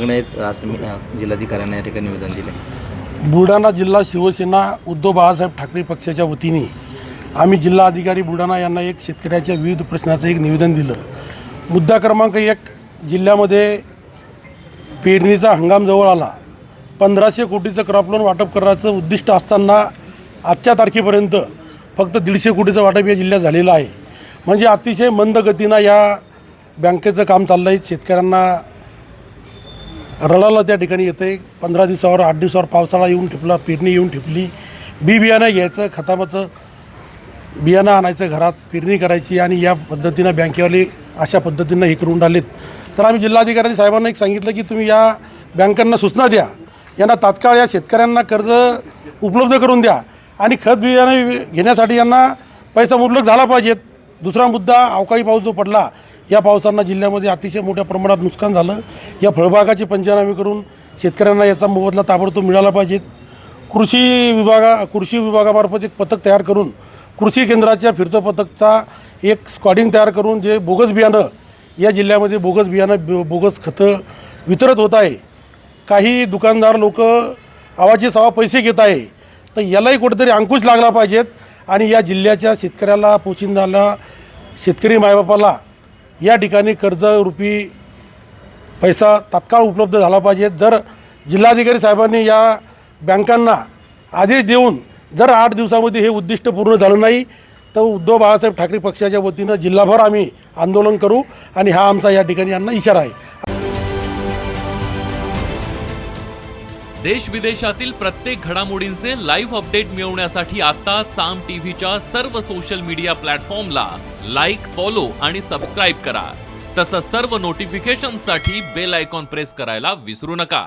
मागण्या आहेत आज तुम्ही जिल्हाधिकाऱ्यांना या ठिकाणी निवेदन दिले? बुलढाणा जिल्हा शिवसेना उद्धव बाळासाहेब ठाकरे पक्षाच्या वतीने आम्ही जिल्हाधिकारी बुलढाणा यांना एक शेतकऱ्याच्या विविध प्रश्नाचं एक निवेदन दिलं. मुद्दा क्रमांक 1, जिल्ह्यामध्ये पेरणीचा हंगाम जवळ आला. 1500 कोटीचं क्रॉप लोन वाटप करण्याचं उद्दिष्ट असताना आजच्या तारखेपर्यंत फक्त 150 कोटीचं वाटप या जिल्ह्यात झालेलं आहे. म्हणजे अतिशय मंद गतीनं या बँकेचं काम चाललं आहे. शेतकऱ्यांना रडाला त्या ठिकाणी येतं आहे. 15 दिवसावर 8 दिवसावर पावसाळा येऊन ठेपला, पेरणी येऊन ठेपली, बियाणं घ्यायचं, खताचं बियाणं आणायचं, घरात पेरणी करायची आणि या पद्धतीनं बँकेवाले अशा पद्धतीनं हे करून राहिलेत. तर आम्ही जिल्हाधिकारी साहेबांना एक सांगितलं की तुम्ही या बँकांना सूचना द्या, यांना तात्काळ या शेतकऱ्यांना कर्ज उपलब्ध करून द्या आणि खत बियाणं घेण्यासाठी यांना पैसा मुबलक झाला पाहिजेत. दुसरा मुद्दा, अवकाळी पाऊस जो पडला, या पावसांना जिल्ह्यामध्ये अतिशय मोठ्या प्रमाणात नुकसान झालं. या फळबागाचे पंचनामे करून शेतकऱ्यांना याचा मोबदला ताबडतोब मिळाला पाहिजेत. कृषी विभागामार्फत एक पथक तयार करून कृषी केंद्राच्या फिरतं पथकचा एक स्क्वॉडिंग तयार करून जे बोगस बियाणं या जिल्ह्यामध्ये बोगस खतं वितरत होत आहे, काही दुकानदार लोक आवाचे सवा पैसे घेत आहे, तर यालाही कुठेतरी अंकुश लागला पाहिजेत आणि या जिल्ह्याच्या शेतकऱ्याला, पोशिंदाला, शेतकरी मायबापाला या ठिकाणी कर्जरूपी पैसा तात्काळ उपलब्ध झाला पाहिजे. जर जिल्हाधिकारी साहेबांनी या बँकांना आदेश देऊन जर 8 दिवसामध्ये हे उद्दिष्ट पूर्ण झालं नाही तर उद्धव बाळासाहेब ठाकरे पक्षाच्या वतीनं जिल्हाभर आम्ही आंदोलन करू आणि हा आमचा या ठिकाणी यांना इशारा आहे. देश विदेशातील प्रत्येक घडामोडींचे लाईव्ह अपडेट मिळवण्यासाठी आता साम टीव्हीच्या सर्व सोशल मीडिया प्लॅटफॉर्मला लाईक, फॉलो आणि सबस्क्राईब करा. तसंच सर्व नोटिफिकेशनसाठी बेल आयकॉन प्रेस करायला विसरू नका.